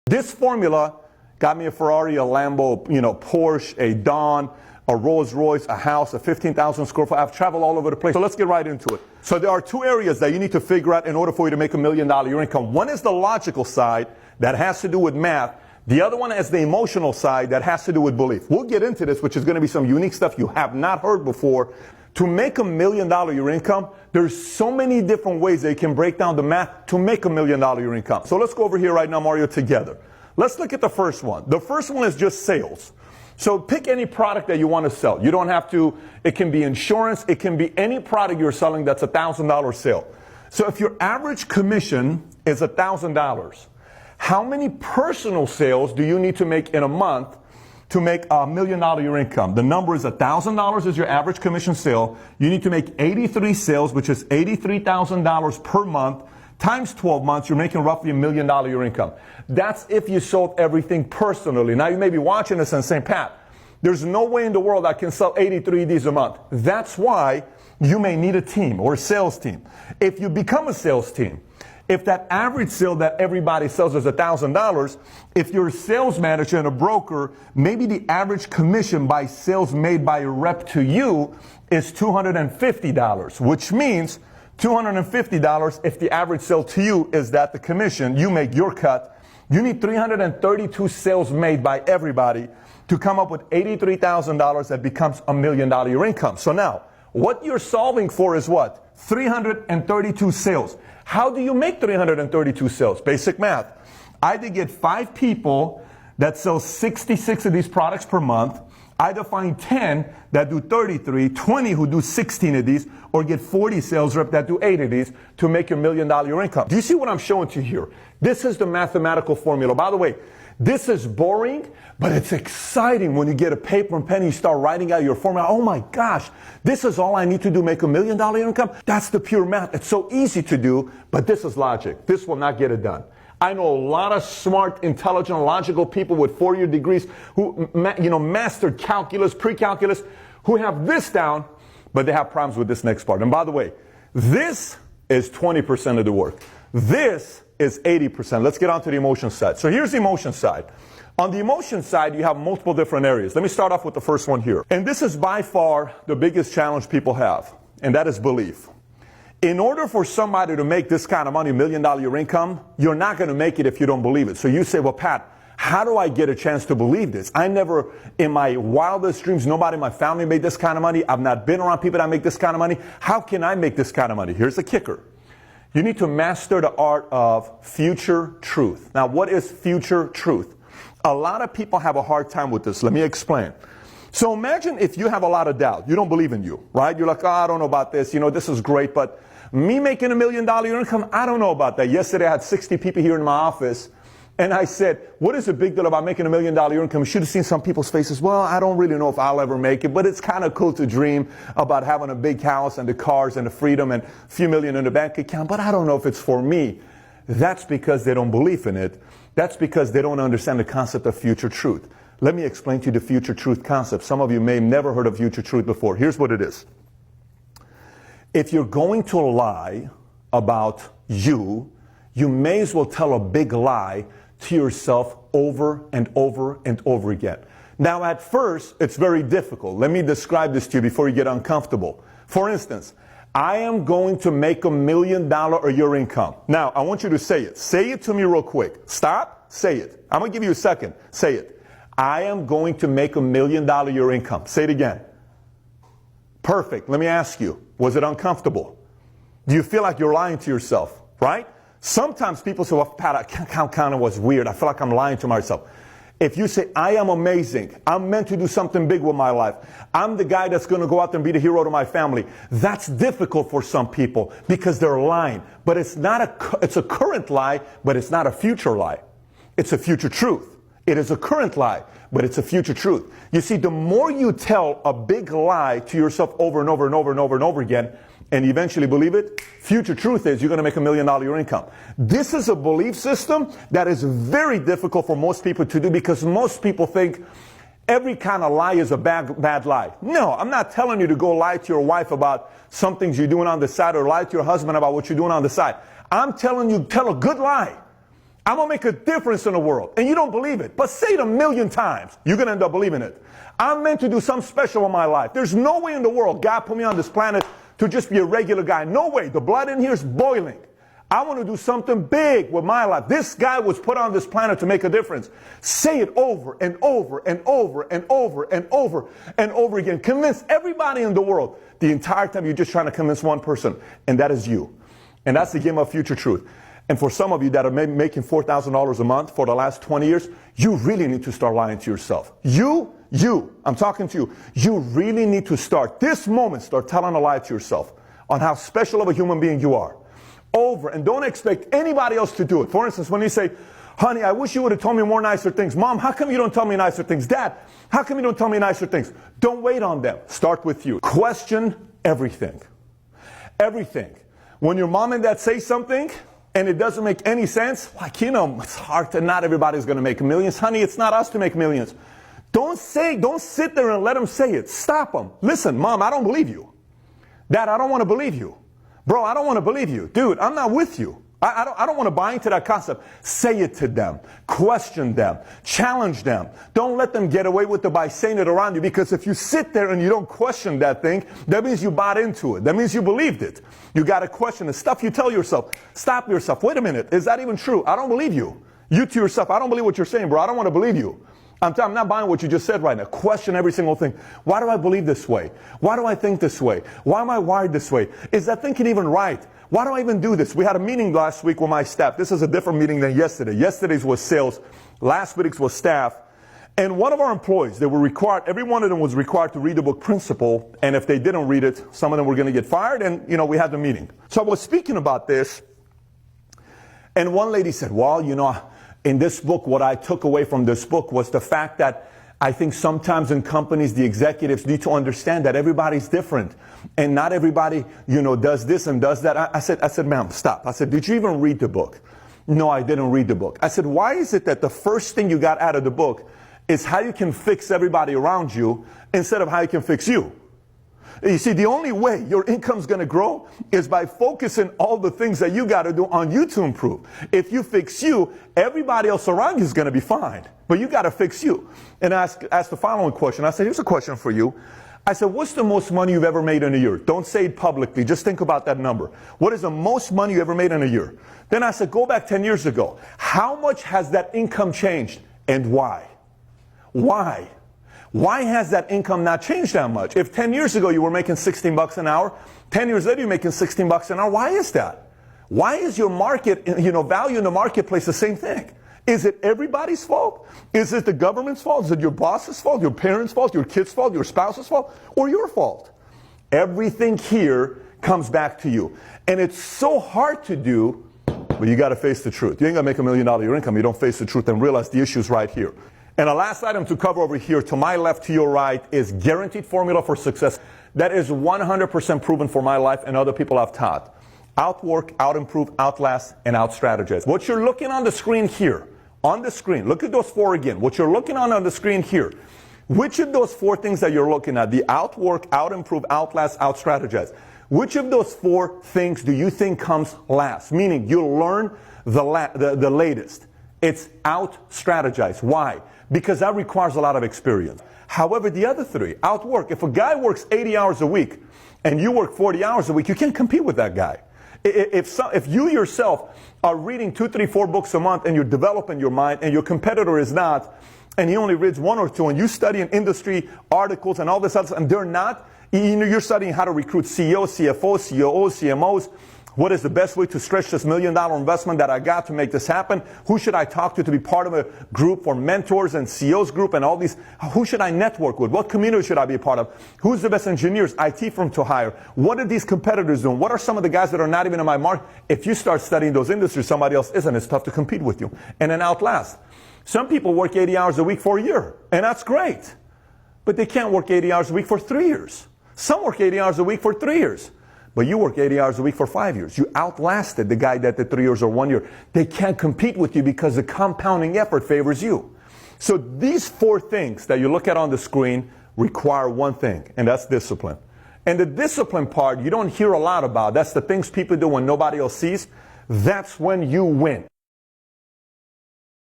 This formula got me a Ferrari, a Lambo, Porsche, a Dawn, a Rolls Royce, a house, a 15,000 square foot. I've traveled all over the place. So let's get right into it. So there are two areas that you need to figure out in order for you to make $1 million your income. One is the logical side that has to do with math. The other one is the emotional side that has to do with belief. We'll get into this, which is going to be some unique stuff you have not heard before. To make $1 million your income, there's so many different ways that you can break down the math to make $1 million your income. So let's go over here right now, Mario, together. Let's look at the first one. The first one is just sales. So pick any product that you want to sell. You don't have to, it can be insurance, it can be any product you're selling that's $1,000 sale. So if your average commission is $1,000, how many personal sales do you need to make in a month to make $1 million your income? The number is $1,000 is your average commission sale. You need to make 83 sales, which is $83,000 per month. Times 12 months, you're making roughly $1 million your income. That's if you sold everything personally. Now you may be watching this and saying, Pat, there's no way in the world I can sell 83 of these a month. That's why you may need a team or a sales team. If you become a sales team, if that average sale that everybody sells is $1,000, if you're a sales manager and a broker, maybe the average commission by sales made by a rep to you is $250, which means $250 if the average sale to you is that the commission, you make your cut. You need 332 sales made by everybody to come up with $83,000 that becomes $1 million your income. So now, what you're solving for is what? 332 sales. How do you make 332 sales? Basic math. Either get 5 people that sell 66 of these products per month, either find 10 that do 33, 20 who do 16 of these, or get 40 sales reps that do 8 of these to make your $1 million your income. Do you see what I'm showing to you here? This is the mathematical formula. By the way, this is boring, but it's exciting when you get a paper and pen and you start writing out your formula. Oh my gosh, this is all I need to do, make $1 million your income? That's the pure math. It's so easy to do, but this is logic. This will not get it done. I know a lot of smart, intelligent, logical people with 4-year degrees who, mastered calculus, pre-calculus, who have this down, but they have problems with this next part. And by the way, this is 20% of the work. This is 80%. Let's get on to the emotion side. So here's the emotion side. On the emotion side, you have multiple different areas. Let me start off with the first one here. And this is by far the biggest challenge people have, and that is belief. In order for somebody to make this kind of money, $1 million your income, you're not going to make it if you don't believe it. So you say, well, Pat, how do I get a chance to believe this? I never, in my wildest dreams, nobody in my family made this kind of money. I've not been around people that make this kind of money. How can I make this kind of money? Here's the kicker. You need to master the art of future truth. Now, what is future truth? A lot of people have a hard time with this. Let me explain. So imagine if you have a lot of doubt. You don't believe in you, right? You're like, oh, I don't know about this. This is great, but me making $1 million income, I don't know about that. Yesterday, I had 60 people here in my office, and I said, what is the big deal about making $1 million income? You should have seen some people's faces. Well, I don't really know if I'll ever make it, but it's kind of cool to dream about having a big house and the cars and the freedom and a few million in the bank account, but I don't know if it's for me. That's because they don't believe in it. That's because they don't understand the concept of future truth. Let me explain to you the future truth concept. Some of you may have never heard of future truth before. Here's what it is. If you're going to lie about you may as well tell a big lie to yourself over and over and over again. Now, at first, it's very difficult. Let me describe this to you before you get uncomfortable. For instance, I am going to make $1 million a year income. Now, I want you to say it. Say it to me real quick. Stop. Say it. I'm going to give you a second. Say it. I am going to make $1 million a year income. Say it again. Perfect. Let me ask you, was it uncomfortable? Do you feel like you're lying to yourself, right? Sometimes people say, well, Pat, kind of was weird. I feel like I'm lying to myself. If you say, I am amazing, I'm meant to do something big with my life, I'm the guy that's going to go out there and be the hero to my family, that's difficult for some people because they're lying. But it's a current lie, but it's not a future lie. It's a future truth. It is a current lie, but it's a future truth. You see, the more you tell a big lie to yourself over and over and over and over and over again, and eventually believe it, future truth is you're going to make $1 million your income. This is a belief system that is very difficult for most people to do because most people think every kind of lie is a bad lie. No, I'm not telling you to go lie to your wife about some things you're doing on the side or lie to your husband about what you're doing on the side. I'm telling you, tell a good lie. I'm going to make a difference in the world. And you don't believe it. But say it 1,000,000 times. You're going to end up believing it. I'm meant to do something special in my life. There's no way in the world God put me on this planet to just be a regular guy. No way. The blood in here is boiling. I want to do something big with my life. This guy was put on this planet to make a difference. Say it over and over and over and over and over and over again. Convince everybody in the world. The entire time you're just trying to convince one person, and that is you. And that's the game of future truth. And for some of you that are making $4,000 a month for the last 20 years, you really need to start lying to yourself. I'm talking to you. You really need to start this moment, start telling a lie to yourself on how special of a human being you are. Over, and don't expect anybody else to do it. For instance, when you say, honey, I wish you would have told me more nicer things. Mom, how come you don't tell me nicer things? Dad, how come you don't tell me nicer things? Don't wait on them. Start with you. Question everything. Everything. When your mom and dad say something and it doesn't make any sense, like, it's hard to, not everybody's going to make millions. Honey, it's not us to make millions. Don't sit there and let them say it. Stop them. Listen, Mom, I don't believe you. Dad, I don't want to believe you. Bro, I don't want to believe you. Dude, I'm not with you. I don't want to buy into that concept. Say it to them. Question them. Challenge them. Don't let them get away with it by saying it around you, because if you sit there and you don't question that thing, that means you bought into it. That means you believed it. You got to question the stuff you tell yourself. Stop yourself. Wait a minute. Is that even true? I don't believe you. You to yourself, I don't believe what you're saying, bro. I don't want to believe you. I'm not buying what you just said right now. Question every single thing. Why do I believe this way? Why do I think this way? Why am I wired this way? Is that thinking even right? Why do I even do this? We had a meeting last week with my staff. This is a different meeting than yesterday. Yesterday's was sales. Last week's was staff. And one of our employees, they were required, every one of them was required to read the book Principle. And if they didn't read it, some of them were going to get fired. And, we had the meeting. So I was speaking about this. And one lady said, well, in this book, what I took away from this book was the fact that I think sometimes in companies, the executives need to understand that everybody's different. And not everybody, does this and does that. I said, ma'am, stop. I said, did you even read the book? No, I didn't read the book. I said, why is it that the first thing you got out of the book is how you can fix everybody around you instead of how you can fix you? You see, the only way your income's going to grow is by focusing all the things that you got to do on you to improve. If you fix you, everybody else around you is going to be fine. But you got to fix you. And I asked the following question. I said, here's a question for you. I said, what's the most money you've ever made in a year? Don't say it publicly. Just think about that number. What is the most money you ever made in a year? Then I said, go back 10 years ago. How much has that income changed and why? Why? Why has that income not changed that much? If 10 years ago you were making $16 an hour, 10 years later you're making $16 an hour, why is that? Why is your market, value in the marketplace the same thing? Is it everybody's fault? Is it the government's fault? Is it your boss's fault, your parents' fault, your kid's fault, your spouse's fault, or your fault? Everything here comes back to you. And it's so hard to do, but you got to face the truth. You ain't going to make $1 million your income. You don't face the truth and realize the issue's right here. And the last item to cover over here, to my left, to your right, is guaranteed formula for success. That is 100% proven for my life and other people I've taught. Outwork, outimprove, outlast, and outstrategize. What you're looking on the screen here, on the screen, look at those four again. What you're looking on the screen here, which of those four things that you're looking at, the outwork, outimprove, outlast, outstrategize, which of those four things do you think comes last? Meaning you'll learn the latest. It's out-strategize. Why? Because that requires a lot of experience. However, the other three, outwork. If a guy works 80 hours a week and you work 40 hours a week, you can't compete with that guy. If you yourself are reading 2, 3, 4 books a month and you're developing your mind and your competitor is not, and he only reads 1 or 2, and you study in industry articles and all this other stuff, and they're not, you're studying how to recruit CEOs, CFOs, COOs, CMOs. What is the best way to stretch this $1 million investment that I got to make this happen? Who should I talk to be part of a group for mentors and CEOs group and all these? Who should I network with? What community should I be a part of? Who's the best engineers, IT firm to hire? What are these competitors doing? What are some of the guys that are not even in my market? If you start studying those industries, somebody else isn't. It's tough to compete with you. And then outlast. Some people work 80 hours a week for a year, and that's great. But they can't work 80 hours a week for 3 years. Some work 80 hours a week for 3 years. But you work 80 hours a week for 5 years. You outlasted the guy that did 3 years or 1 year. They can't compete with you because the compounding effort favors you. So these 4 things that you look at on the screen require one thing, and that's discipline. And the discipline part, you don't hear a lot about. That's the things people do when nobody else sees. That's when you win.